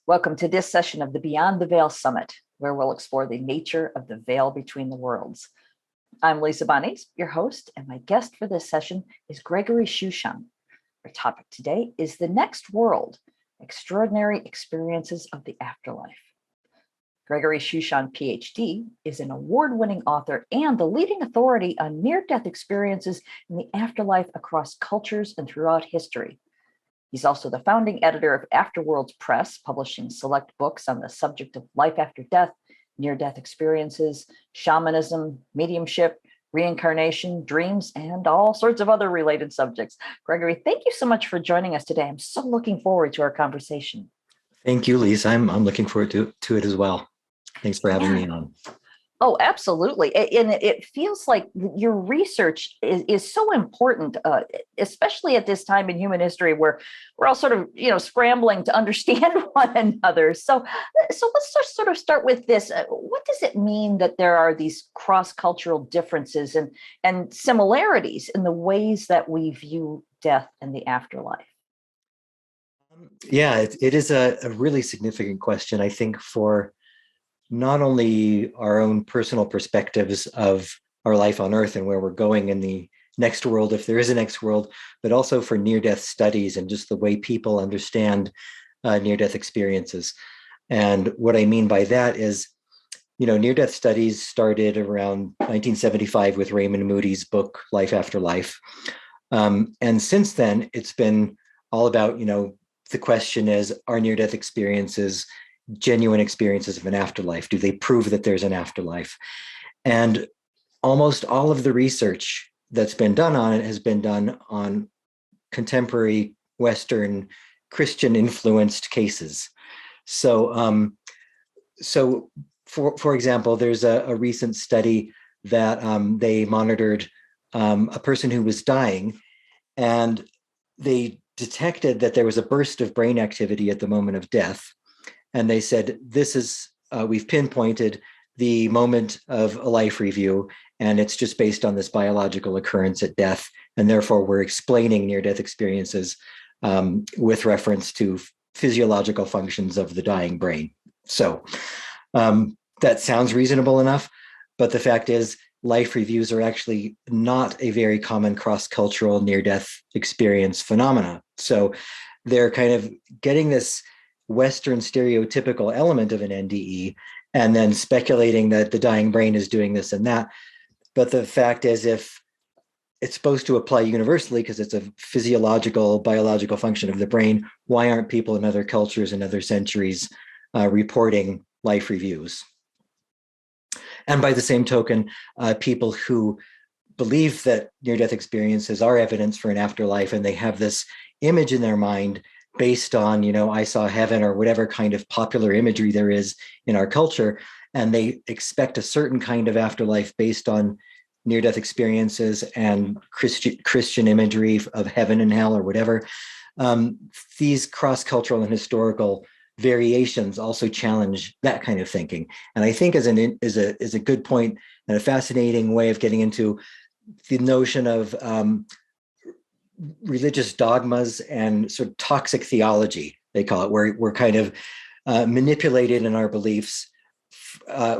Welcome to this session of the Beyond the Veil Summit, where we'll explore the nature of the veil between the worlds. I'm Lisa Bonnies, your host, and my guest for this session is Gregory Shushan. Our topic today is the next world, extraordinary experiences of the afterlife. Gregory Shushan, PhD, is an award-winning author and the leading authority on near-death experiences in the afterlife across cultures and throughout history. He's also the founding editor of Afterworlds Press, publishing select books on the subject of life after death, near-death experiences, shamanism, mediumship, reincarnation, dreams, and all sorts of other related subjects. Gregory, thank you so much for joining us today. I'm so looking forward to our conversation. Thank you, Lisa. I'm looking forward to it as well. Thanks for having me on. Oh, absolutely. And it feels like your research is so important, especially at this time in human history where we're all sort of, scrambling to understand one another. So let's just sort of start with this. What does it mean that there are these cross-cultural differences and similarities in the ways that we view death and the afterlife? Yeah, it is a really significant question, I think, for not only our own personal perspectives of our life on Earth and where we're going in the next world, if there is a next world, but also for near-death studies and just the way people understand near-death experiences. And what I mean by that is, near-death studies started around 1975 with Raymond Moody's book, Life After Life. And since then, it's been all about, the question is, are near-death experiences genuine experiences of an afterlife? Do they prove that there's an afterlife? And almost all of the research that's been done on it has been done on contemporary Western Christian influenced cases. So, for example, there's a recent study that they monitored a person who was dying, and they detected that there was a burst of brain activity at the moment of death. And they said, we've pinpointed the moment of a life review, and it's just based on this biological occurrence at death. And therefore, we're explaining near-death experiences with reference to physiological functions of the dying brain. So that sounds reasonable enough. But the fact is, life reviews are actually not a very common cross-cultural near-death experience phenomena. So they're kind of getting this Western stereotypical element of an NDE and then speculating that the dying brain is doing this and that. But the fact is, if it's supposed to apply universally because it's a physiological, biological function of the brain, why aren't people in other cultures and other centuries reporting life reviews? And by the same token, people who believe that near-death experiences are evidence for an afterlife, and they have this image in their mind based on, I saw heaven or whatever kind of popular imagery there is in our culture, and they expect a certain kind of afterlife based on near-death experiences and Christian imagery of heaven and hell or whatever. These cross-cultural and historical variations also challenge that kind of thinking. And I think is a good point and a fascinating way of getting into the notion of religious dogmas and sort of toxic theology, they call it, where we're kind of manipulated in our beliefs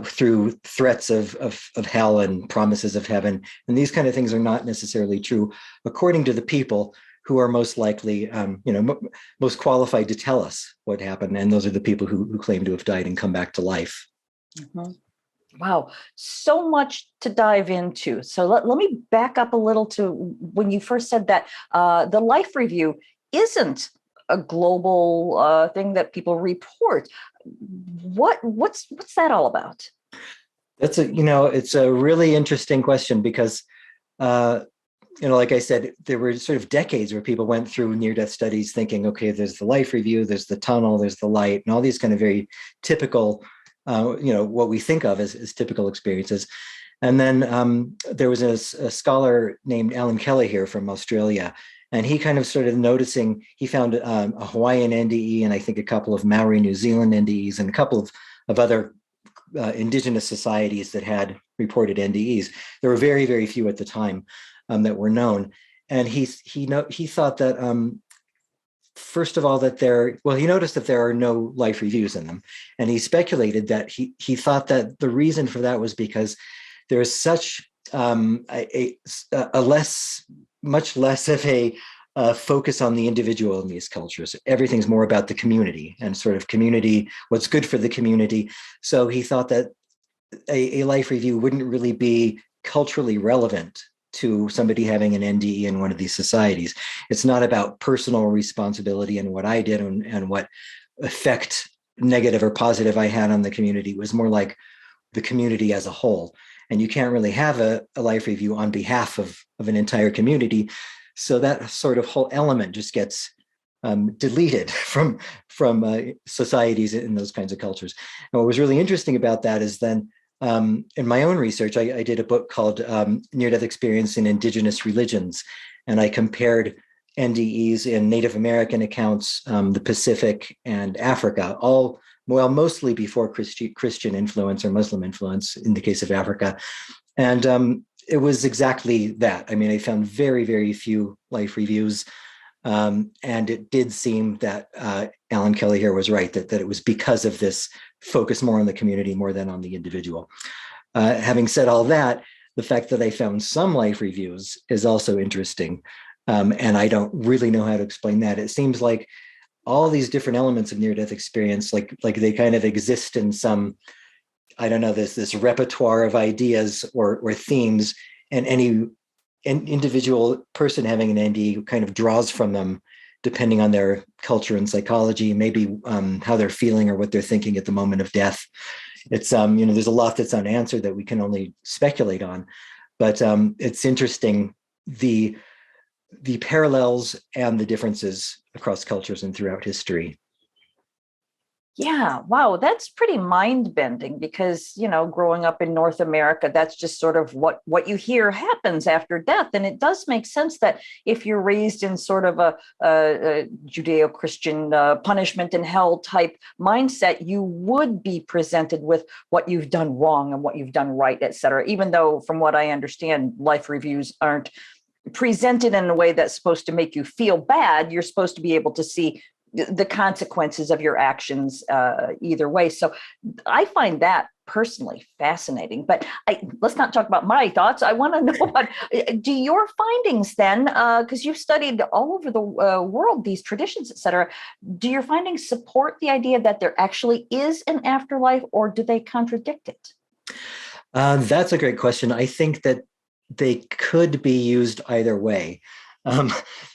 through threats of hell and promises of heaven. And these kind of things are not necessarily true, according to the people who are most likely, most qualified to tell us what happened. And those are the people who claim to have died and come back to life. Mm-hmm. Wow, so much to dive into. So let me back up a little to when you first said that the life review isn't a global thing that people report. What's that all about? That's it's a really interesting question because, like I said, there were sort of decades where people went through near-death studies thinking, okay, there's the life review, there's the tunnel, there's the light, and all these kind of very typical what we think of as typical experiences. And then there was a scholar named Alan Kelly here from Australia, and he kind of started noticing, he found a Hawaiian NDE and I think a couple of Maori New Zealand NDEs and a couple of other indigenous societies that had reported NDEs. There were very, very few at the time that were known. And he thought that first of all, he noticed that there are no life reviews in them. And he speculated that he thought that the reason for that was because there is such much less of a focus on the individual in these cultures. Everything's more about the community and sort of community, what's good for the community. So he thought that a life review wouldn't really be culturally relevant to somebody having an NDE in one of these societies. It's not about personal responsibility and what I did and what effect, negative or positive, I had on the community. It was more like the community as a whole. And you can't really have a life review on behalf of an entire community. So that sort of whole element just gets deleted from societies in those kinds of cultures. And what was really interesting about that is then in my own research, I did a book called Near-Death Experience in Indigenous Religions, and I compared NDEs in Native American accounts, the Pacific and Africa, mostly before Christian influence or Muslim influence in the case of Africa. And it was exactly that. I mean, I found very, very few life reviews. And it did seem that Alan Kelly here was right, that it was because of this focus more on the community more than on the individual. Having said all that, the fact that I found some life reviews is also interesting. And I don't really know how to explain that. It seems like all these different elements of near-death experience, like they kind of exist in some, I don't know, this repertoire of ideas or themes, and any individual person having an NDE kind of draws from them depending on their culture and psychology, maybe how they're feeling or what they're thinking at the moment of death. It's, there's a lot that's unanswered that we can only speculate on, but it's interesting, the parallels and the differences across cultures and throughout history. Yeah, wow, that's pretty mind-bending because, growing up in North America, that's just sort of what you hear happens after death. And it does make sense that if you're raised in sort of a Judeo-Christian punishment and hell type mindset, you would be presented with what you've done wrong and what you've done right, et cetera, even though, from what I understand, life reviews aren't presented in a way that's supposed to make you feel bad. You're supposed to be able to see the consequences of your actions either way. So I find that personally fascinating, but let's not talk about my thoughts. I want to know about, do your findings then, because you've studied all over the world, these traditions, et cetera, do your findings support the idea that there actually is an afterlife, or do they contradict it? That's a great question. I think that they could be used either way.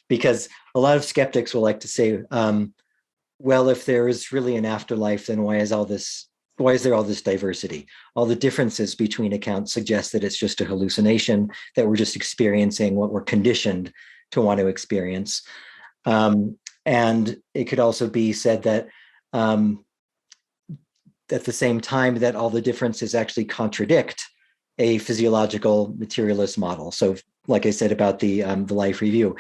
Because a lot of skeptics will like to say, well, if there is really an afterlife, then why is there all this diversity? All the differences between accounts suggest that it's just a hallucination, that we're just experiencing what we're conditioned to want to experience. And it could also be said that at the same time that all the differences actually contradict a physiological materialist model. So like I said about the life review,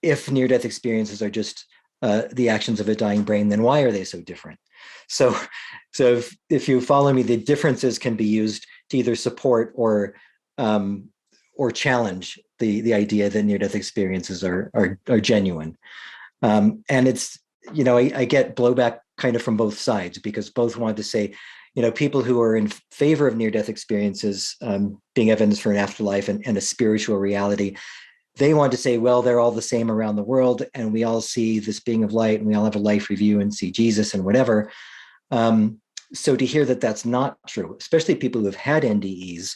if near-death experiences are just the actions of a dying brain, then why are they so different? So if you follow me, the differences can be used to either support or challenge the idea that near-death experiences are genuine. And it's, I get blowback kind of from both sides, because both want to say, people who are in favor of near-death experiences being evidence for an afterlife and a spiritual reality, they want to say, well, they're all the same around the world, and we all see this being of light, and we all have a life review and see Jesus and whatever. So to hear that that's not true, especially people who have had NDEs,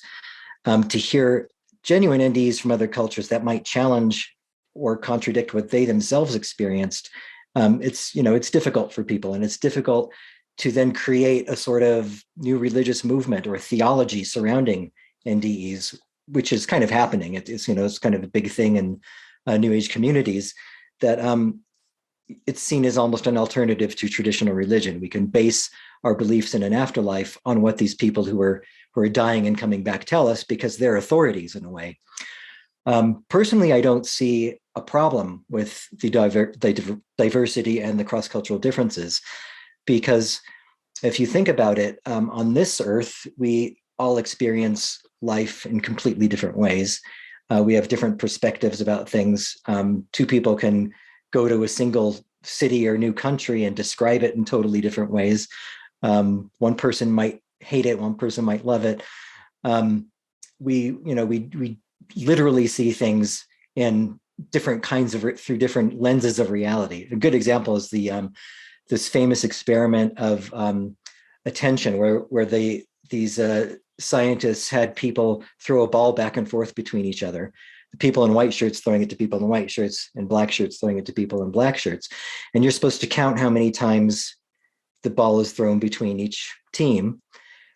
to hear genuine NDEs from other cultures that might challenge or contradict what they themselves experienced, it's difficult for people, and it's difficult to then create a sort of new religious movement or theology surrounding NDEs, which is kind of happening. It's kind of a big thing in New Age communities, that it's seen as almost an alternative to traditional religion. We can base our beliefs in an afterlife on what these people who are dying and coming back tell us, because they're authorities in a way. Personally, I don't see a problem with the diversity and the cross-cultural differences, because if you think about it, on this earth, we all experience life in completely different ways. We have different perspectives about things. Two people can go to a single city or new country and describe it in totally different ways. One person might hate it, one person might love it. We literally see things in different kinds of through different lenses of reality. A good example is this famous experiment of attention, where these scientists had people throw a ball back and forth between each other. The people in white shirts throwing it to people in white shirts, and black shirts throwing it to people in black shirts. And you're supposed to count how many times the ball is thrown between each team.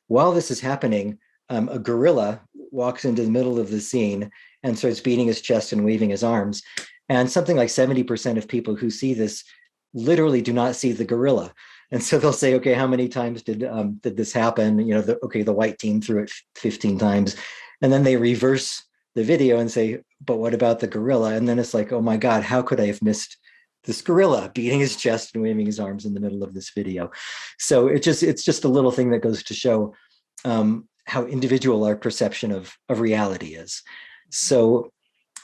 While this is happening, a gorilla walks into the middle of the scene and starts beating his chest and waving his arms. And something like 70% of people who see this literally do not see the gorilla. And so they'll say, okay, how many times did this happen? The white team threw it 15 times. And then they reverse the video and say, but what about the gorilla? And then it's like, oh my God, how could I have missed this gorilla beating his chest and waving his arms in the middle of this video? So it's just a little thing that goes to show how individual our perception of reality is. So,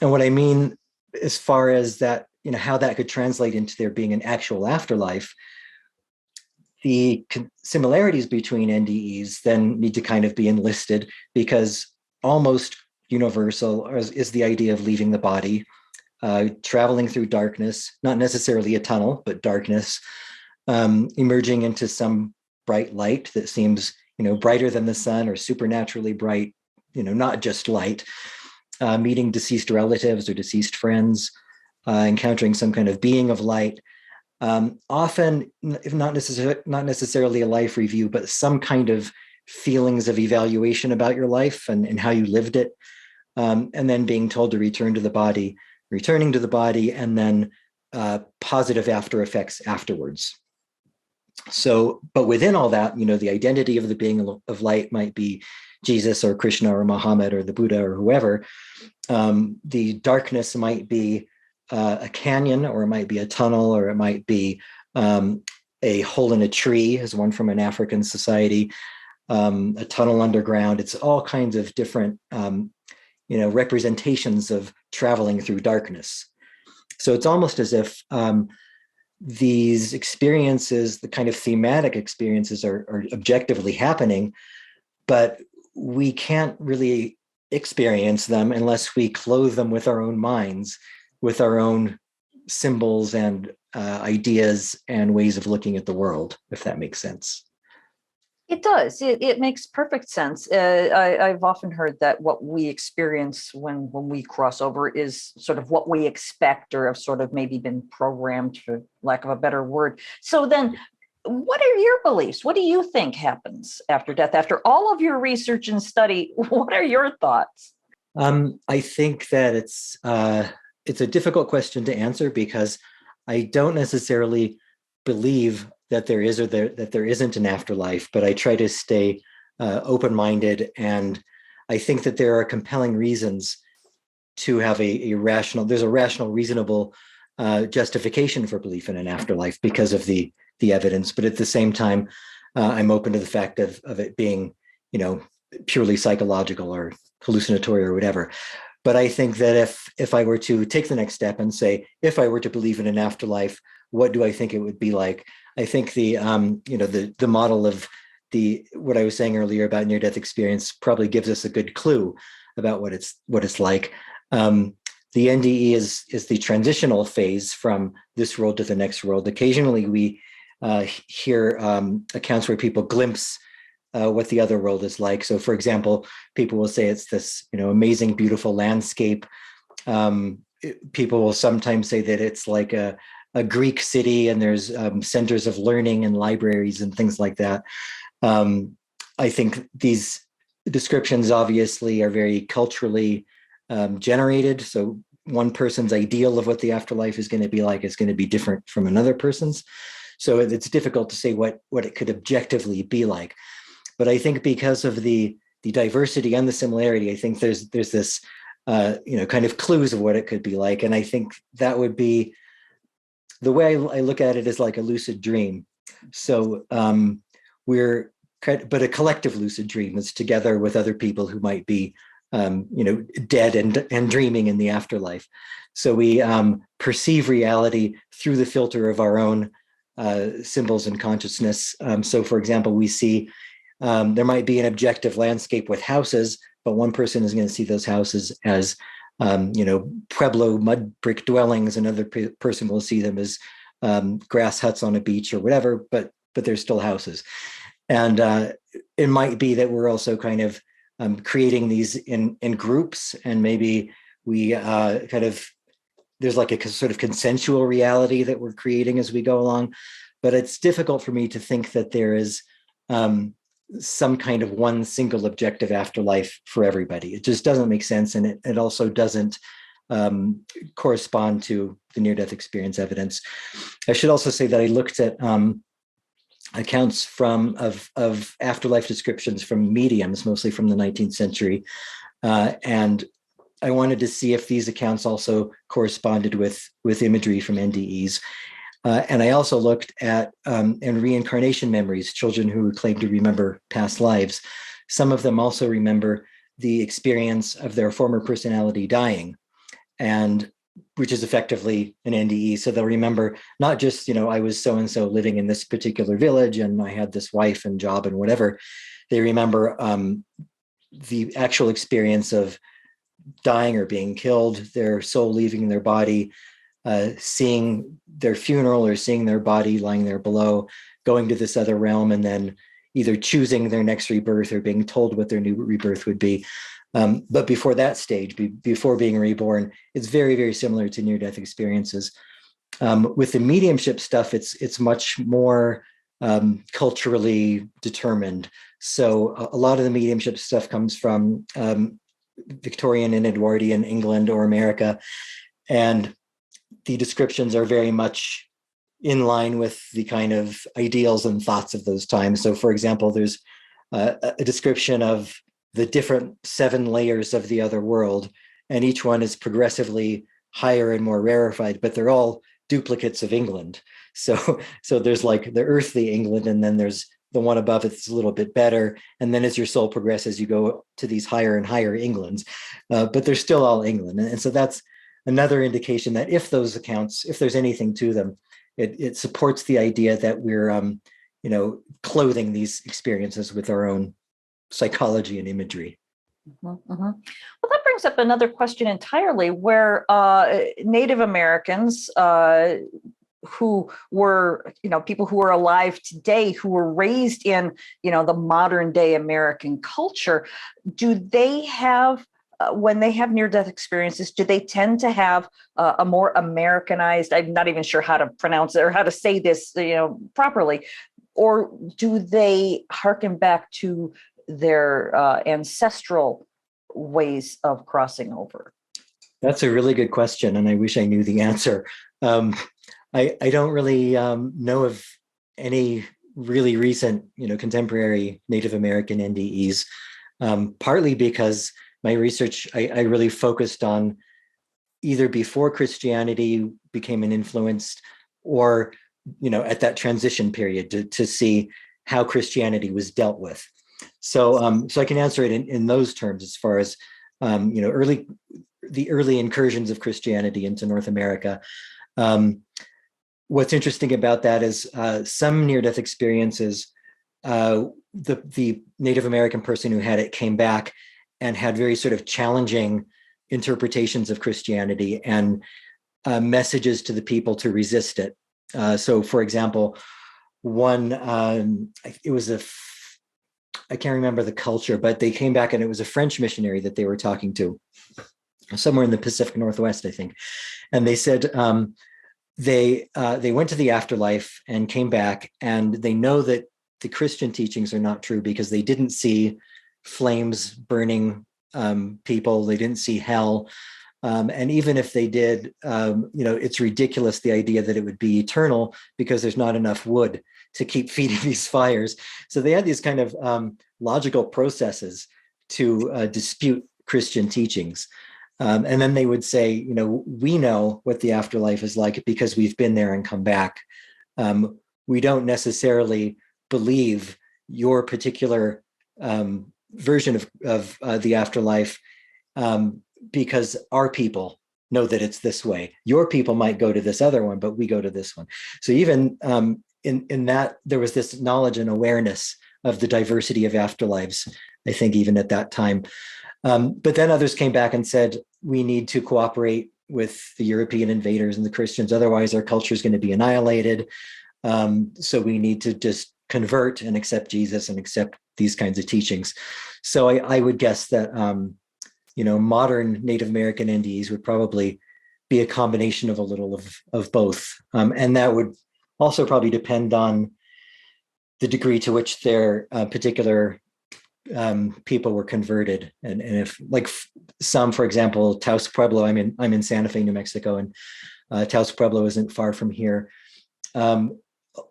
and what I mean as far as that, how that could translate into there being an actual afterlife, the similarities between NDEs then need to kind of be enlisted, because almost universal is the idea of leaving the body, traveling through darkness, not necessarily a tunnel, but darkness, emerging into some bright light that seems, brighter than the sun, or supernaturally bright, not just light, meeting deceased relatives or deceased friends, encountering some kind of being of light. Often, if not necessarily a life review, but some kind of feelings of evaluation about your life and how you lived it, and then being told to returning to the body, and then positive after effects afterwards. So, but within all that, the identity of the being of light might be Jesus or Krishna or Muhammad or the Buddha or whoever. The darkness might be a canyon, or it might be a tunnel, or it might be a hole in a tree, as one from an African society, a tunnel underground. It's all kinds of different, representations of traveling through darkness. So it's almost as if these experiences, the kind of thematic experiences, are objectively happening, but we can't really experience them unless we clothe them with our own minds, with our own symbols and ideas and ways of looking at the world, if that makes sense. It does. It makes perfect sense. I've often heard that what we experience when we cross over is sort of what we expect, or have sort of maybe been programmed, for lack of a better word. So then, what are your beliefs? What do you think happens after death? After all of your research and study, what are your thoughts? I think that it's a difficult question to answer, because I don't necessarily believe that there is, or that there isn't an afterlife, but I try to stay open-minded, and I think that there are compelling reasons to have a rational, reasonable justification for belief in an afterlife because of the evidence. But at the same time, I'm open to the fact of it being, purely psychological or hallucinatory or whatever. But I think that if I were to take the next step and say, if I were to believe in an afterlife, what do I think it would be like? I think the model of what I was saying earlier about near-death experience probably gives us a good clue about what it's like. The NDE is the transitional phase from this world to the next world. Occasionally, we hear accounts where people glimpse what the other world is like. So, for example, people will say it's this amazing, beautiful landscape. People will sometimes say that it's like a Greek city, and there's centers of learning and libraries and things like that. I think these descriptions obviously are very culturally generated. So one person's ideal of what the afterlife is going to be like is going to be different from another person's. So it's difficult to say what it could objectively be like. But I think because of the diversity and the similarity, I think there's this kind of clues of what it could be like. And I think that would be the way I look at it, is like a lucid dream. So but a collective lucid dream is together with other people who might be dead and dreaming in the afterlife. So we perceive reality through the filter of our own symbols and consciousness. So, for example, we see there might be an objective landscape with houses, but one person is going to see those houses as Pueblo mud brick dwellings. Another person will see them as grass huts on a beach or whatever, but they're still houses. And it might be that we're also kind of creating these in groups, and maybe we there's like a sort of consensual reality that we're creating as we go along. But it's difficult for me to think that there is some kind of one single objective afterlife for everybody. It just doesn't make sense, and it also doesn't correspond to the near-death experience evidence. I should also say that I looked at accounts of afterlife descriptions from mediums, mostly from the 19th century, and I wanted to see if these accounts also corresponded with imagery from NDEs. And I also looked at in reincarnation memories, children who claim to remember past lives. Some of them also remember the experience of their former personality dying, and which is effectively an NDE. So they'll remember not just, I was so-and-so living in this particular village and I had this wife and job and whatever. They remember the actual experience of dying or being killed, their soul leaving their body, seeing their funeral or seeing their body lying there below, going to this other realm, and then either choosing their next rebirth or being told what their new rebirth would be. But before that stage, before being reborn, it's very, very similar to near-death experiences. With the mediumship stuff, it's much more culturally determined. So a lot of the mediumship stuff comes from Victorian and Edwardian England or America, and the descriptions are very much in line with the kind of ideals and thoughts of those times. So, for example, there's a description of the different 7 layers of the other world, and each one is progressively higher and more rarefied, but they're all duplicates of England. So there's like the earthly England, and then there's the one above it that's a little bit better. And then as your soul progresses, you go to these higher and higher Englands, but they're still all England. And so that's another indication that if those accounts, if there's anything to them, it supports the idea that we're, clothing these experiences with our own psychology and imagery. Mm-hmm, mm-hmm. Well, that brings up another question entirely, where Native Americans who were, people who are alive today, who were raised in, the modern day American culture, do they have, when they have near-death experiences, do they tend to have a more Americanized, I'm not even sure how to pronounce it or how to say this, properly, or do they hearken back to their ancestral ways of crossing over? That's a really good question, and I wish I knew the answer. I don't really know of any really recent, contemporary Native American NDEs, partly because my research, I really focused on either before Christianity became an influence or, at that transition period to see how Christianity was dealt with. So I can answer it in those terms as far as, the early incursions of Christianity into North America. What's interesting about that is some near-death experiences, the Native American person who had it came back and had very sort of challenging interpretations of Christianity and messages to the people to resist it. So, for example, one, it was I can't remember the culture, but they came back and it was a French missionary that they were talking to somewhere in the Pacific Northwest, I think. And they said they went to the afterlife and came back, and they know that the Christian teachings are not true because they didn't see flames burning people. They didn't see hell. And even if they did, it's ridiculous, the idea that it would be eternal because there's not enough wood to keep feeding these fires. So they had these kind of logical processes to dispute Christian teachings. And then they would say, we know what the afterlife is like because we've been there and come back. We don't necessarily believe your particular version of the afterlife because our people know that it's this way. Your people might go to this other one, but we go to this one. So even in that, there was this knowledge and awareness of the diversity of afterlives, I think, even at that time. But then others came back and said, we need to cooperate with the European invaders and the Christians. Otherwise, our culture is going to be annihilated. So we need to just convert and accept Jesus and accept these kinds of teachings. So I would guess that, modern Native American NDEs would probably be a combination of a little of both. And that would also probably depend on the degree to which their particular people were converted, and if, like, some, for example, Taos Pueblo. I'm in Santa Fe, New Mexico, and Taos Pueblo isn't far from here.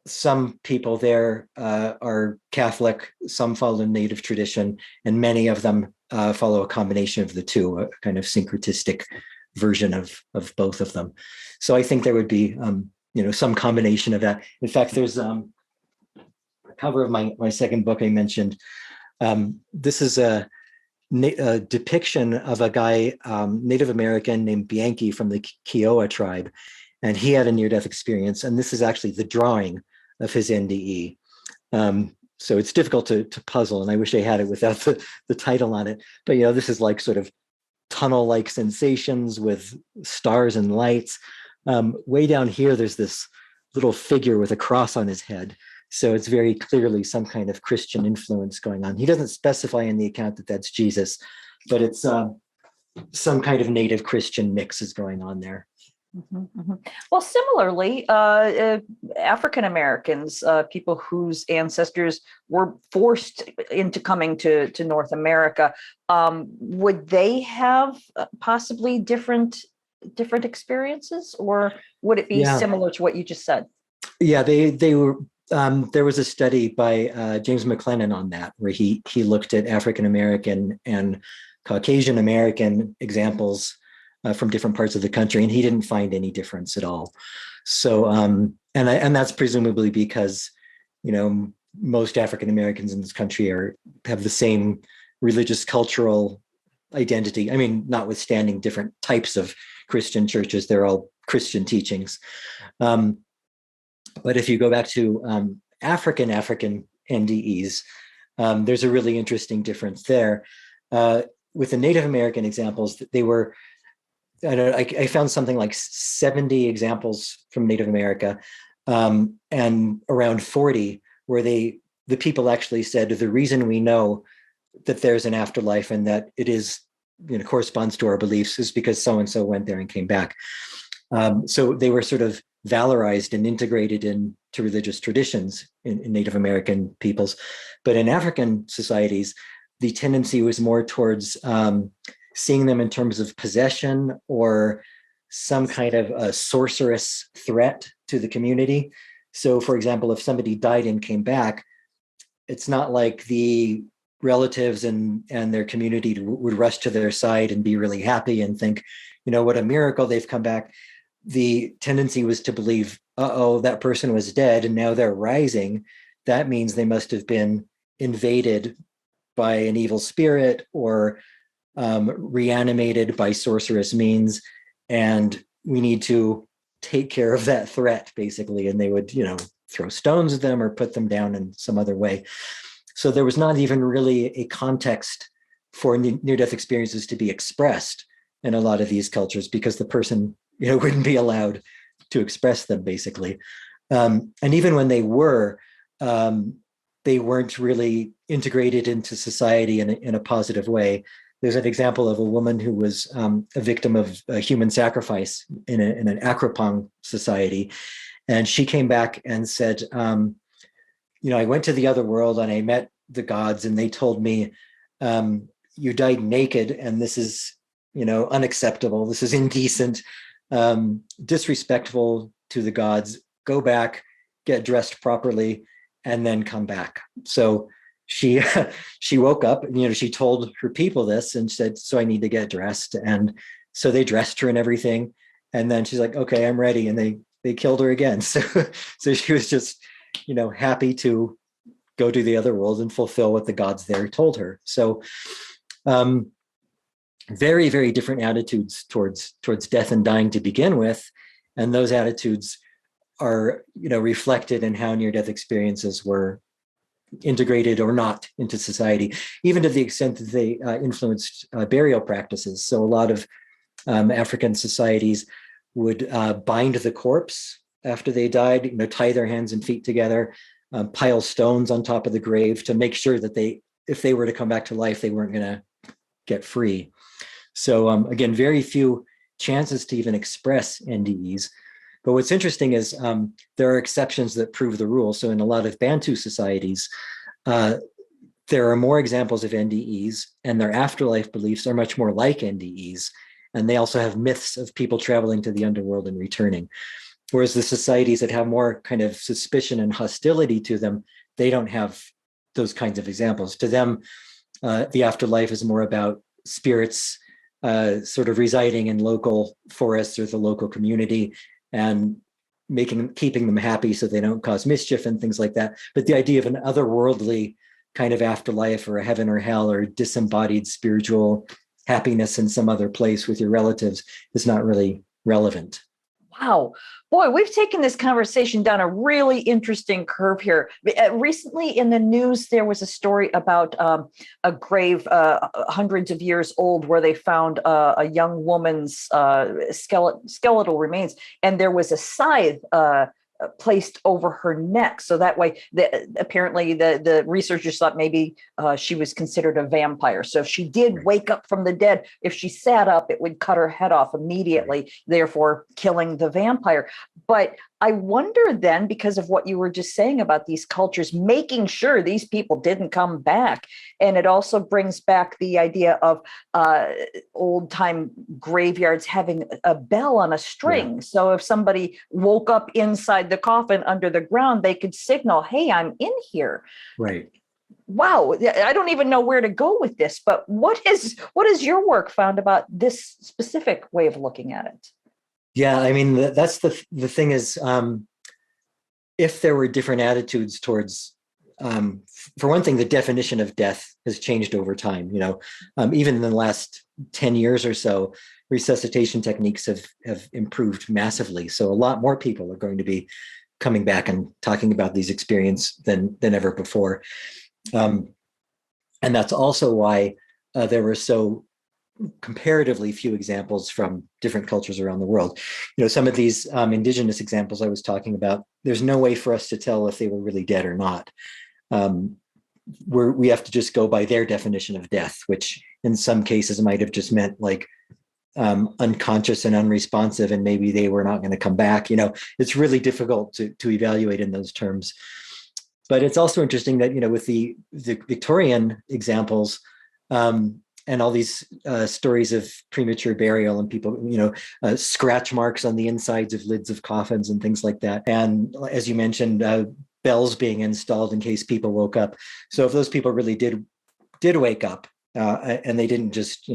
Some people there are Catholic, some follow the Native tradition, and many of them follow a combination of the two, a kind of syncretistic version of both of them. So I think there would be some combination of that. In fact, there's the cover of my second book I mentioned. This is a depiction of a guy, Native American named Bianchi from the Kiowa tribe, and he had a near-death experience. And this is actually the drawing of his NDE. So it's difficult to puzzle, and I wish I had it without the title on it. But this is like sort of tunnel-like sensations with stars and lights. Way down here, there's this little figure with a cross on his head. So it's very clearly some kind of Christian influence going on. He doesn't specify in the account that that's Jesus, but it's some kind of native Christian mix is going on there. Mm-hmm, mm-hmm. Well, similarly, African Americans, people whose ancestors were forced into coming to North America, would they have possibly different experiences, or would it be similar to what you just said? Yeah, they were. There was a study by James McLennan on that, where he looked at African American and Caucasian American examples from different parts of the country, and he didn't find any difference at all. So, and that's presumably because, most African Americans in this country have the same religious cultural identity. I mean, notwithstanding different types of Christian churches, they're all Christian teachings. But if you go back to African NDEs, there's a really interesting difference there. With the Native American examples, they were, I found something like 70 examples from Native America, and around 40 where the people actually said, the reason we know that there's an afterlife and that it is, corresponds to our beliefs is because so-and-so went there and came back. So they were sort of valorized and integrated into religious traditions in Native American peoples. But in African societies, the tendency was more towards seeing them in terms of possession or some kind of a sorcerous threat to the community. So, for example, if somebody died and came back, it's not like the relatives and their community would rush to their side and be really happy and think, what a miracle, they've come back. The tendency was to believe, that person was dead and now they're rising. That means they must have been invaded by an evil spirit or reanimated by sorcerous means. And we need to take care of that threat, basically. And they would, throw stones at them or put them down in some other way. So there was not even really a context for near-death experiences to be expressed in a lot of these cultures, because the person, wouldn't be allowed to express them, basically. And even when they were, they weren't really integrated into society in a positive way. There's an example of a woman who was a victim of a human sacrifice in an Akropong society. And she came back and said, I went to the other world and I met the gods and they told me, you died naked and this is, unacceptable. This is indecent, disrespectful to the gods. Go back, get dressed properly, and then come back. So she woke up, she told her people this and said, so I need to get dressed. And so they dressed her and everything. And then she's like, okay, I'm ready. And they killed her again. So she was just, happy to go to the other world and fulfill what the gods there told her. So very, very different attitudes towards death and dying to begin with. And those attitudes are, reflected in how near-death experiences were integrated or not into society, even to the extent that they influenced burial practices. So a lot of African societies would bind the corpse after they died, tie their hands and feet together, pile stones on top of the grave to make sure that if they were to come back to life, they weren't going to get free. So again, very few chances to even express NDEs. But what's interesting is there are exceptions that prove the rule. So in a lot of Bantu societies, there are more examples of NDEs, and their afterlife beliefs are much more like NDEs. And they also have myths of people traveling to the underworld and returning. Whereas the societies that have more kind of suspicion and hostility to them, they don't have those kinds of examples. To them, the afterlife is more about spirits sort of residing in local forests or the local community and keeping them happy so they don't cause mischief and things like that. But the idea of an otherworldly kind of afterlife or a heaven or hell or disembodied spiritual happiness in some other place with your relatives is not really relevant. Wow. Boy, we've taken this conversation down a really interesting curve here. Recently in the news, there was a story about a grave hundreds of years old where they found a young woman's skeletal remains, and there was a scythe placed over her neck. So that way, apparently the researchers thought maybe she was considered a vampire. So if she did wake up from the dead, if she sat up, it would cut her head off immediately, therefore killing the vampire. But I wonder then, because of what you were just saying about these cultures, making sure these people didn't come back. And it also brings back the idea of old time graveyards having a bell on a string. Yeah. So if somebody woke up inside the coffin under the ground, they could signal, hey, I'm in here. Right. Wow. I don't even know where to go with this, but what has your work found about this specific way of looking at it? Yeah, I mean, that's the thing is, if there were different attitudes towards, for one thing, the definition of death has changed over time. Even in the last 10 years or so, resuscitation techniques have improved massively. So a lot more people are going to be coming back and talking about these experiences than ever before. And that's also why there were so comparatively few examples from different cultures around the world. Some of these indigenous examples I was talking about, there's no way for us to tell if they were really dead or not. We have to just go by their definition of death, which in some cases might have just meant like unconscious and unresponsive, and maybe they were not going to come back. It's really difficult to evaluate in those terms. But it's also interesting that, with the Victorian examples, and all these stories of premature burial and people, scratch marks on the insides of lids of coffins and things like that. And as you mentioned, bells being installed in case people woke up. So if those people really did wake up and they didn't just,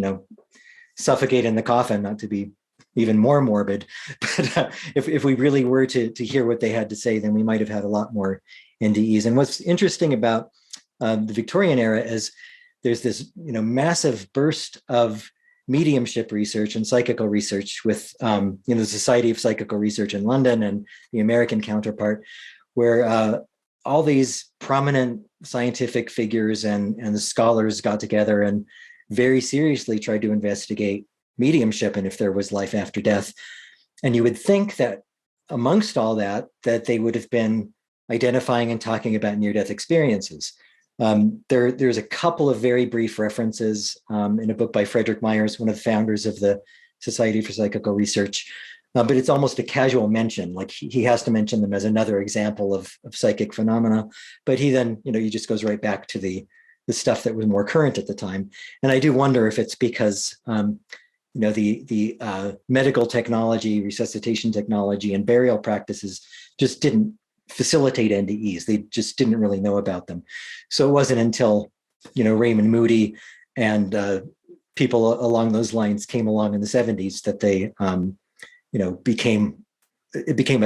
suffocate in the coffin, not to be even more morbid, but if we really were to hear what they had to say, then we might have had a lot more NDEs. And what's interesting about the Victorian era is there's this, massive burst of mediumship research and psychical research with, the Society of Psychical Research in London and the American counterpart, where all these prominent scientific figures and the scholars got together and very seriously tried to investigate mediumship and if there was life after death. And you would think that amongst all that they would have been identifying and talking about near-death experiences. There's a couple of very brief references in a book by Frederick Myers, one of the founders of the Society for Psychical Research, but it's almost a casual mention. Like he has to mention them as another example of psychic phenomena, but he then, he just goes right back to the stuff that was more current at the time. And I do wonder if it's because, the medical technology, resuscitation technology, and burial practices just didn't facilitate NDEs. They just didn't really know about them. So it wasn't until, Raymond Moody and people along those lines came along in the 70s that they, became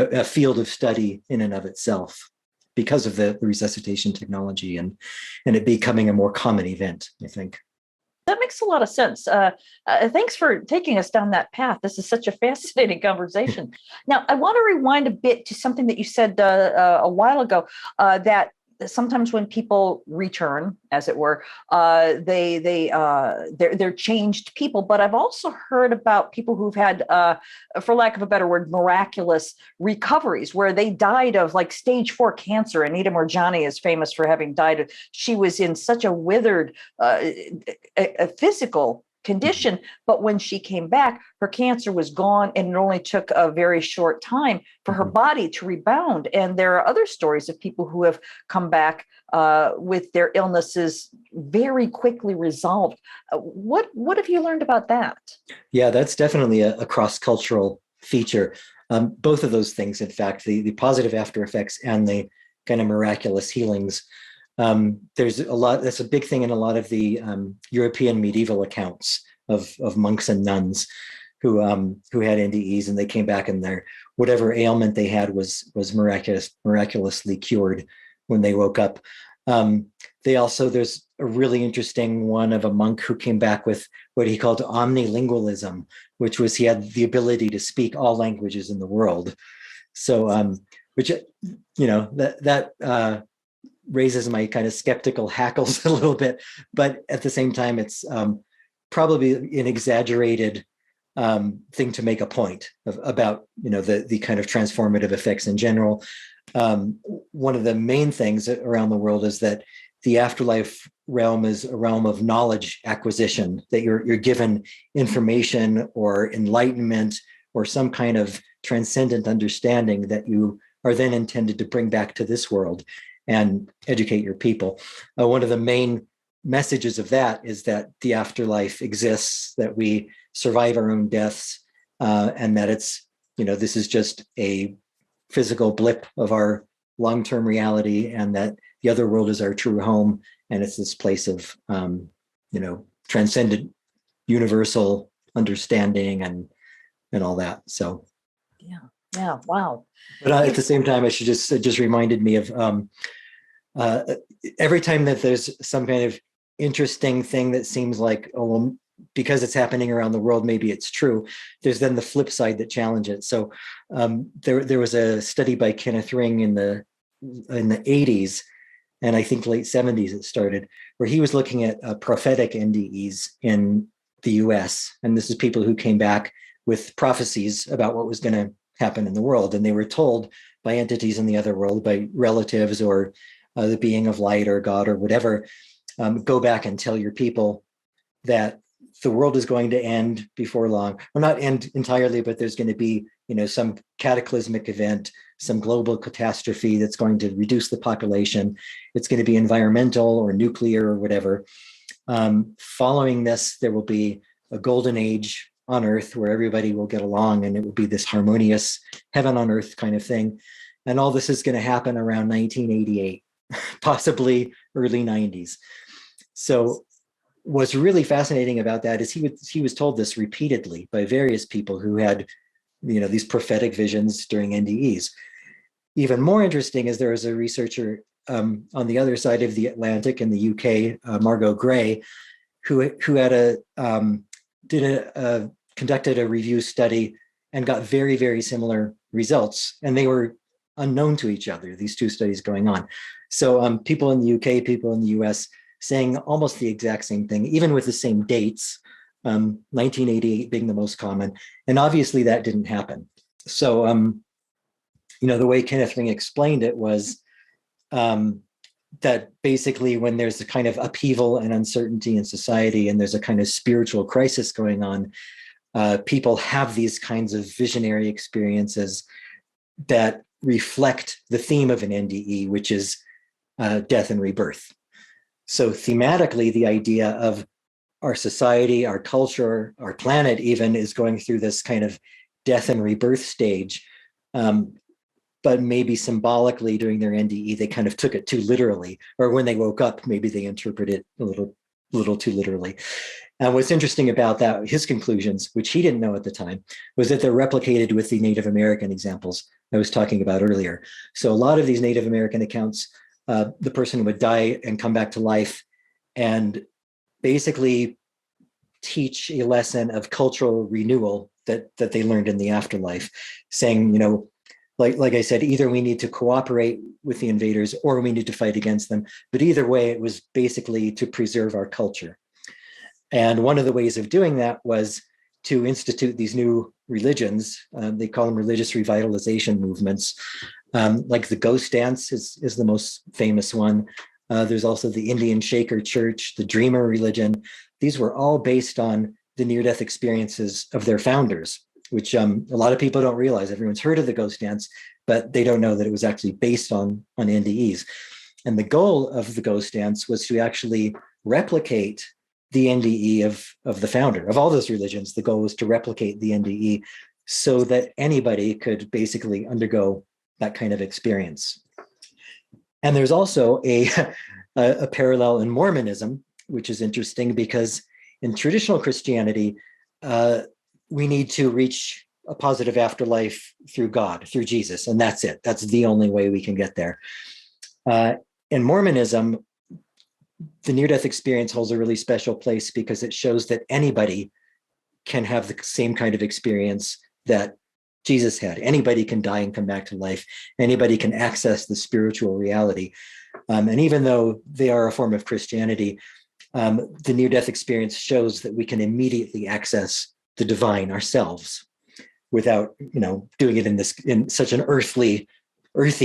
a field of study in and of itself because of the resuscitation technology and it becoming a more common event, I think. That makes a lot of sense. Thanks for taking us down that path. This is such a fascinating conversation. Now, I want to rewind a bit to something that you said a while ago, that sometimes when people return, as it were, they're changed people. But I've also heard about people who've had, for lack of a better word, miraculous recoveries, where they died of like stage 4 cancer. Anita Morjani is famous for having died. She was in such a withered, a physical condition, but when she came back, her cancer was gone, and it only took a very short time for her body to rebound. And there are other stories of people who have come back with their illnesses very quickly resolved. What have you learned about that? Yeah, that's definitely a cross-cultural feature. Both of those things, in fact, the positive after effects and the kind of miraculous healings. There's a lot, that's a big thing in a lot of the European medieval accounts of monks and nuns who had NDEs, and they came back and their whatever ailment they had was miraculously cured when they woke up. There's a really interesting one of a monk who came back with what he called omnilingualism, which was he had the ability to speak all languages in the world. So, which, that raises my kind of skeptical hackles a little bit, but at the same time, it's probably an exaggerated thing to make a point about, the kind of transformative effects in general. One of the main things around the world is that the afterlife realm is a realm of knowledge acquisition, that you're given information or enlightenment or some kind of transcendent understanding that you are then intended to bring back to this world and educate your people. One of the main messages of that is that the afterlife exists, that we survive our own deaths, and that it's, this is just a physical blip of our long-term reality, and that the other world is our true home, and it's this place of, transcendent universal understanding and all that. So, yeah, wow. But at the same time, it just reminded me of every time that there's some kind of interesting thing that seems like, oh, well, because it's happening around the world, maybe it's true. There's then the flip side that challenges it. So there was a study by Kenneth Ring in the 80s, and I think late 70s it started, where he was looking at prophetic NDEs in the US. And this is people who came back with prophecies about what was going to happen in the world. And they were told by entities in the other world, by relatives or the being of light or God or whatever, go back and tell your people that the world is going to end before long. Well, not end entirely, but there's going to be, some cataclysmic event, some global catastrophe that's going to reduce the population. It's going to be environmental or nuclear or whatever. Following this, there will be a golden age on Earth where everybody will get along, and it will be this harmonious heaven on earth kind of thing. And all this is going to happen around 1988, possibly early 90s. So what's really fascinating about that is he was told this repeatedly by various people who had, these prophetic visions during NDEs. Even more interesting is there was a researcher on the other side of the Atlantic in the UK, Margot Gray, who had conducted a review study and got very, very similar results. And they were unknown to each other, these two studies going on. So people in the UK, people in the US saying almost the exact same thing, even with the same dates, 1988 being the most common. And obviously that didn't happen. So, the way Kenneth Ring explained it was that basically when there's a kind of upheaval and uncertainty in society, and there's a kind of spiritual crisis going on, people have these kinds of visionary experiences that reflect the theme of an NDE, which is death and rebirth. So thematically, the idea of our society, our culture, our planet even is going through this kind of death and rebirth stage. But maybe symbolically during their NDE, they kind of took it too literally, or when they woke up, maybe they interpreted it a little too literally. And what's interesting about that, his conclusions, which he didn't know at the time, was that they're replicated with the Native American examples I was talking about earlier. So a lot of these Native American accounts, the person would die and come back to life, and basically teach a lesson of cultural renewal that they learned in the afterlife, saying, like I said, either we need to cooperate with the invaders or we need to fight against them. But either way, it was basically to preserve our culture. And one of the ways of doing that was to institute these new religions. They call them religious revitalization movements. Like the ghost dance is the most famous one. There's also the Indian Shaker Church, the Dreamer religion. These were all based on the near-death experiences of their founders, which a lot of people don't realize. Everyone's heard of the ghost dance, but they don't know that it was actually based on NDEs. And the goal of the ghost dance was to actually replicate the NDE of the founder of all those religions. The goal was to replicate the NDE so that anybody could basically undergo that kind of experience. And there's also a parallel in Mormonism, which is interesting because in traditional Christianity, we need to reach a positive afterlife through God, through Jesus, and that's it. That's the only way we can get there. In Mormonism, the near-death experience holds a really special place because it shows that anybody can have the same kind of experience that Jesus had. Anybody can die and come back to life. Anybody can access the spiritual reality. And even though they are a form of Christianity, the near-death experience shows that we can immediately access the divine ourselves without, doing it in such an earthy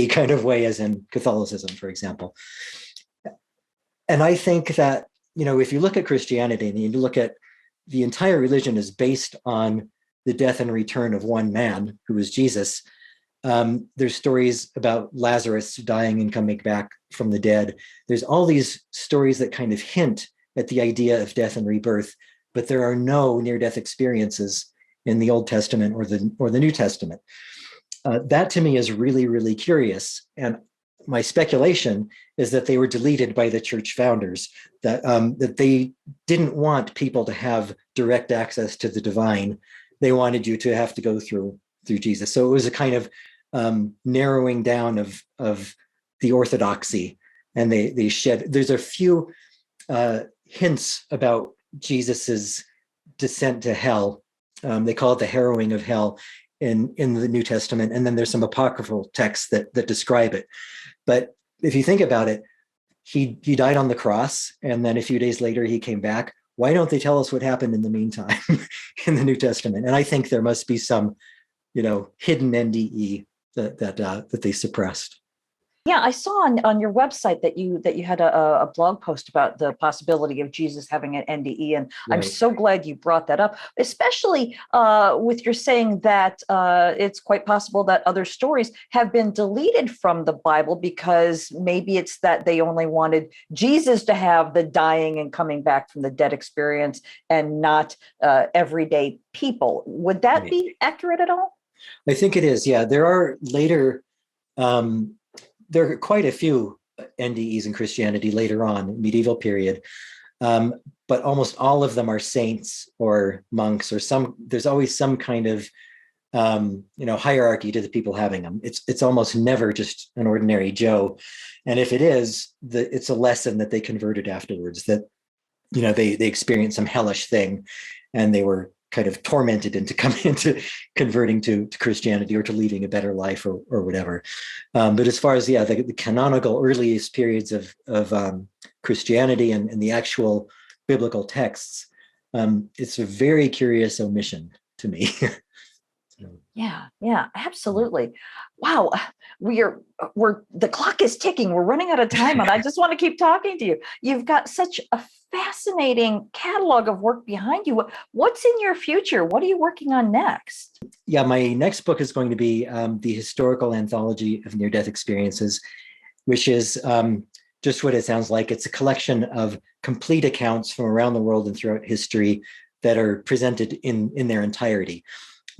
kind of way as in Catholicism, for example. And I think that, if you look at Christianity and you look at the entire religion is based on the death and return of one man who was Jesus. There's stories about Lazarus dying and coming back from the dead. There's all these stories that kind of hint at the idea of death and rebirth, but there are no near-death experiences in the Old Testament or the New Testament. That to me is really, really curious. And my speculation is that they were deleted by the church founders, that they didn't want people to have direct access to the divine. They wanted you to have to go through Jesus. So it was a kind of narrowing down of the orthodoxy. And there's a few hints about Jesus's descent to hell. They call it the harrowing of hell in the New Testament. And then there's some apocryphal texts that describe it. But if you think about it, he died on the cross, and then a few days later he came back. Why don't they tell us what happened in the meantime in the New Testament? And I think there must be some, hidden NDE that they suppressed. Yeah, I saw on your website that you had a blog post about the possibility of Jesus having an NDE, and right. I'm so glad you brought that up, especially with your saying that it's quite possible that other stories have been deleted from the Bible because maybe it's that they only wanted Jesus to have the dying and coming back from the dead experience and not everyday people. Would that be accurate at all? I think it is. Yeah, there are later. There are quite a few NDEs in Christianity later on, medieval period, but almost all of them are saints or monks or there's always some kind of, hierarchy to the people having them. It's almost never just an ordinary Joe. And if it is, it's a lesson that they converted afterwards, that, they experienced some hellish thing and they were kind of tormented into converting to Christianity or to leading a better life or whatever. But as far as, the canonical earliest periods of Christianity and the actual biblical texts, it's a very curious omission to me. Yeah, absolutely. Wow. We're the clock is ticking. We're running out of time, and I just want to keep talking to you. You've got such a fascinating catalog of work behind you. What's in your future? What are you working on next? Yeah, my next book is going to be the historical anthology of near-death experiences, which is just what it sounds like. It's a collection of complete accounts from around the world and throughout history that are presented in their entirety.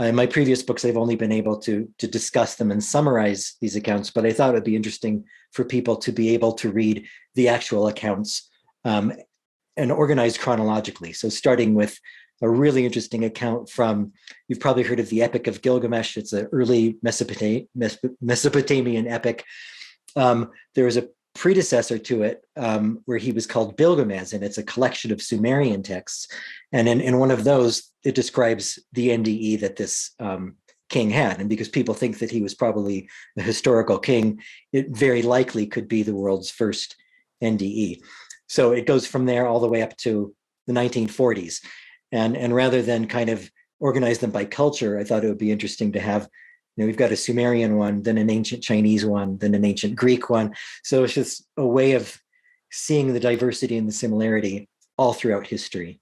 In my previous books, I've only been able to discuss them and summarize these accounts, but I thought it would be interesting for people to be able to read the actual accounts and organized chronologically. So starting with a really interesting account from, you've probably heard of the Epic of Gilgamesh. It's an early Mesopotamian epic. There was a predecessor to it, where he was called Bilgamez, and it's a collection of Sumerian texts. And in one of those, it describes the NDE that this king had. And because people think that he was probably a historical king, it very likely could be the world's first NDE. So it goes from there all the way up to the 1940s. And rather than kind of organize them by culture, I thought it would be interesting to have, we've got a Sumerian one, then an ancient Chinese one, then an ancient Greek one. So it's just a way of seeing the diversity and the similarity all throughout history.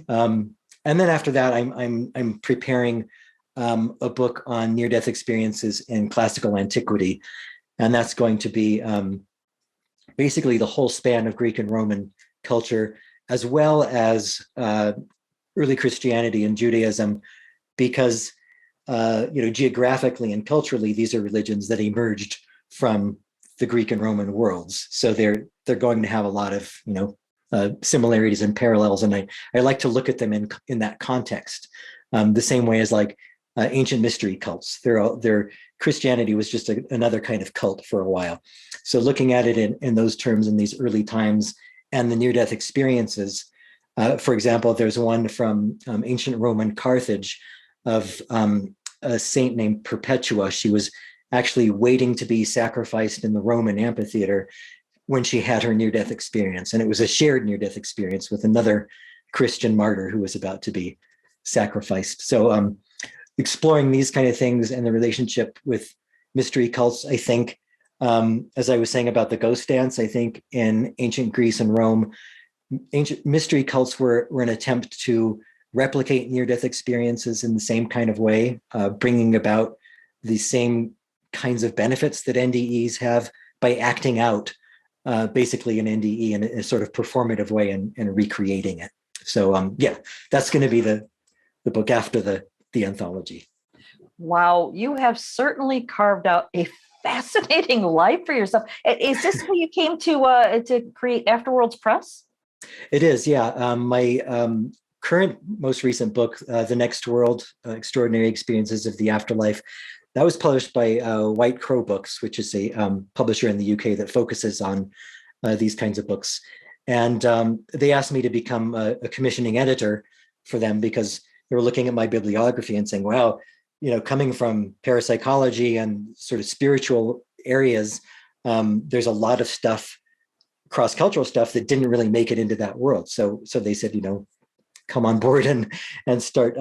And then after that, I'm preparing a book on near-death experiences in classical antiquity, and that's going to be basically the whole span of Greek and Roman culture, as well as early Christianity and Judaism, because geographically and culturally, these are religions that emerged from the Greek and Roman worlds. So they're going to have a lot of similarities and parallels, and I like to look at them in that context. The same way as like ancient mystery cults. Their Christianity was just another kind of cult for a while. So looking at it in those terms in these early times, and the near-death experiences. For example, there's one from ancient Roman Carthage of a saint named Perpetua. She was actually waiting to be sacrificed in the Roman amphitheater when she had her near-death experience. And it was a shared near-death experience with another Christian martyr who was about to be sacrificed. So exploring these kind of things and the relationship with mystery cults, I think, as I was saying about the ghost dance, I think in ancient Greece and Rome, ancient mystery cults were an attempt to replicate near-death experiences in the same kind of way, bringing about the same kinds of benefits that NDEs have by acting out basically an NDE in a sort of performative way and recreating it. So that's going to be the book after the anthology. Wow, you have certainly carved out a fascinating life for yourself. Is this how you came to create Afterworlds Press? It is, yeah. My current, most recent book, The Next World, Extraordinary Experiences of the Afterlife, that was published by White Crow Books, which is a publisher in the UK that focuses on these kinds of books. And they asked me to become a commissioning editor for them because they were looking at my bibliography and saying, wow, coming from parapsychology and sort of spiritual areas, there's a lot of stuff, cross-cultural stuff that didn't really make it into that world. So they said, come on board and start,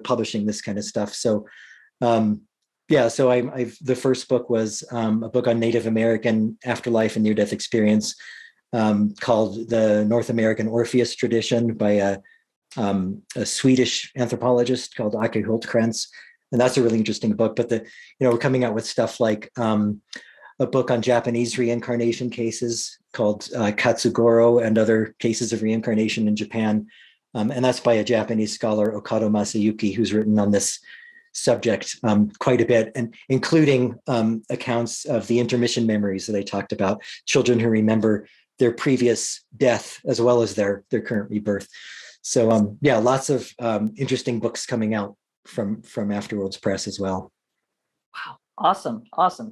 publishing this kind of stuff. So, so the first book was a book on Native American afterlife and near-death experience called The North American Orpheus Tradition by a Swedish anthropologist called Ake Hultkrantz. And that's a really interesting book. But we're coming out with stuff like a book on Japanese reincarnation cases called Katsugoro and other cases of reincarnation in Japan. And that's by a Japanese scholar, Okado Masayuki, who's written on this subject quite a bit, and including accounts of the intermission memories that I talked about, children who remember their previous death as well as their current rebirth. So lots of interesting books coming out from Afterworlds Press as well. Wow. Awesome.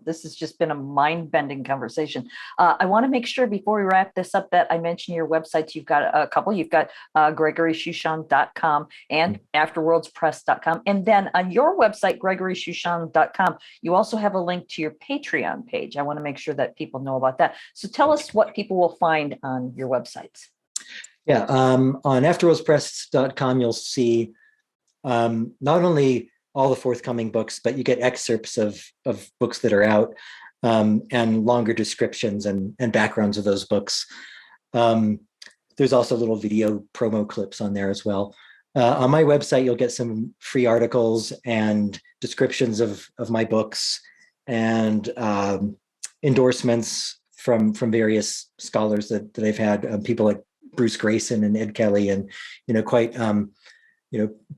This has just been a mind-bending conversation. I want to make sure before we wrap this up that I mention your websites. You've got a couple. You've got GregoryShushan.com and AfterworldsPress.com. And then on your website, GregoryShushan.com, you also have a link to your Patreon page. I want to make sure that people know about that. So tell us what people will find on your websites. Yeah, on AfterworldsPress.com, you'll see not only all the forthcoming books, but you get excerpts of books that are out and longer descriptions and backgrounds of those books. There's also little video promo clips on there as well. On my website, you'll get some free articles and descriptions of my books and endorsements from various scholars that I've had, people like Bruce Grayson and Ed Kelly, and quite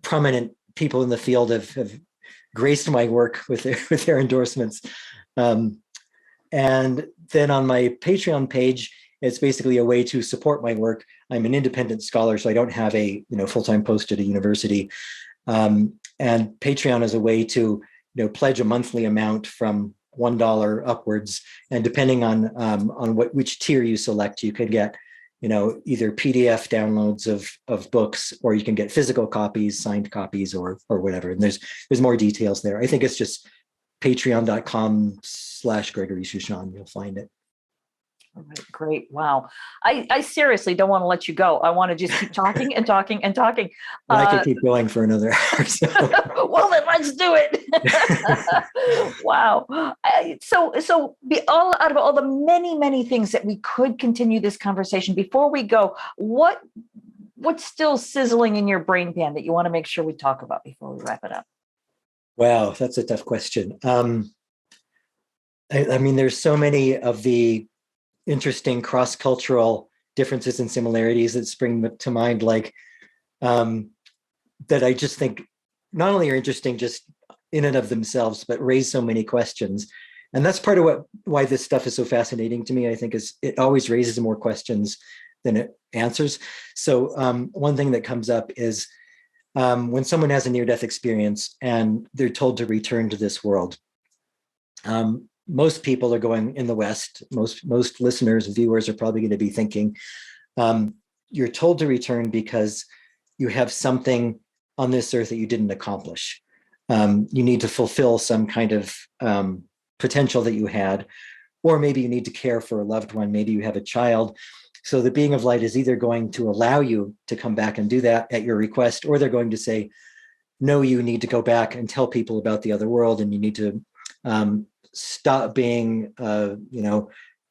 prominent people in the field have graced my work with their endorsements. And then on my Patreon page, it's basically a way to support my work. I'm an independent scholar, so I don't have a full-time post at a university. And Patreon is a way to pledge a monthly amount from $1 upwards, and depending on which tier you select, you could get either PDF downloads of books, or you can get physical copies, signed copies, or whatever. And there's more details there. I think it's just patreon.com/Gregory Shushan. You'll find it. All right, great. Wow. I seriously don't want to let you go. I want to just keep talking and talking and talking. I could keep going for another hour. So. Well, then let's do it. Wow. So out of all the many, many things that we could continue this conversation, before we go, what's still sizzling in your brain pan that you want to make sure we talk about before we wrap it up? Wow, that's a tough question. I mean, there's so many of the interesting cross-cultural differences and similarities that spring to mind, like that I just think not only are interesting just in and of themselves, but raise so many questions. And that's part of why this stuff is so fascinating to me. I think is it always raises more questions than it answers. So one thing that comes up is when someone has a near-death experience and they're told to return to this world. Most people are going in the West. Most listeners, viewers are probably going to be thinking, you're told to return because you have something on this earth that you didn't accomplish. You need to fulfill some kind of potential that you had, or maybe you need to care for a loved one. Maybe you have a child. So the being of light is either going to allow you to come back and do that at your request, or they're going to say, no, you need to go back and tell people about the other world, and you need to stop being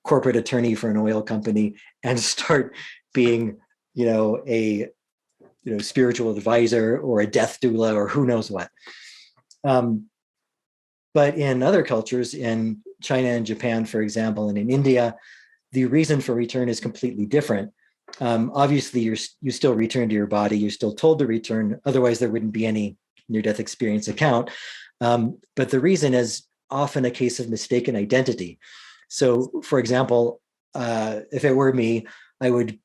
corporate attorney for an oil company and start being a spiritual advisor or a death doula or who knows what. But in other cultures, in China and Japan, for example, and in India, the reason for return is completely different. Obviously, you still return to your body. You're still told to return. Otherwise, there wouldn't be any near-death experience account. But the reason is often a case of mistaken identity. So, for example, if it were me, I would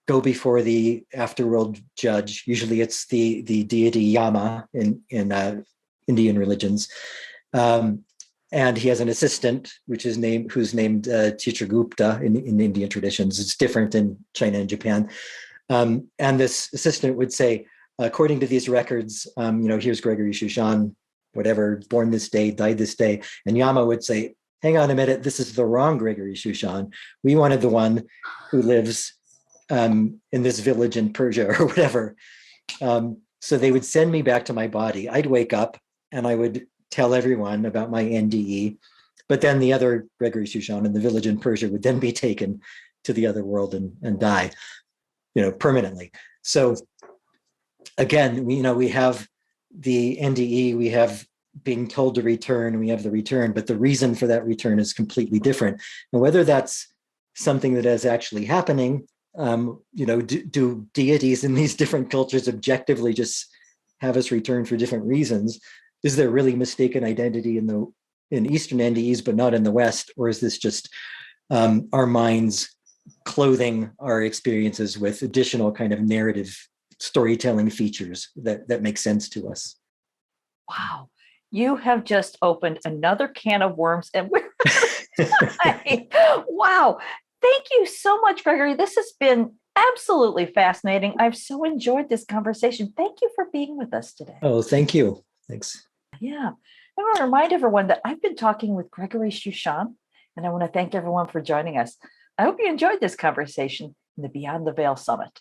go before the afterworld judge. Usually, it's the deity Yama in Indian religions, and he has an assistant, who's named Chitragupta in Indian traditions. It's different in China and Japan. And this assistant would say, according to these records, here's Gregory Shushan, whatever, born this day, died this day. And Yama would say, hang on a minute, this is the wrong Gregory Shushan. We wanted the one who lives in this village in Persia or whatever. So they would send me back to my body. I'd wake up and I would tell everyone about my NDE, but then the other Gregory Shushan in the village in Persia would then be taken to the other world and die, permanently. So again, we have the NDE, we have being told to return, we have the return, but the reason for that return is completely different. And whether that's something that is actually happening, do deities in these different cultures objectively just have us return for different reasons? Is there really mistaken identity in Eastern NDEs, but not in the West? Or is this just our minds clothing our experiences with additional kind of narrative storytelling features that make sense to us? Wow. You have just opened another can of worms, and wow. Thank you so much, Gregory. This has been absolutely fascinating. I've so enjoyed this conversation. Thank you for being with us today. Oh, thank you. Thanks. Yeah. I want to remind everyone that I've been talking with Gregory Shushan, and I want to thank everyone for joining us. I hope you enjoyed this conversation in the Beyond the Veil Summit.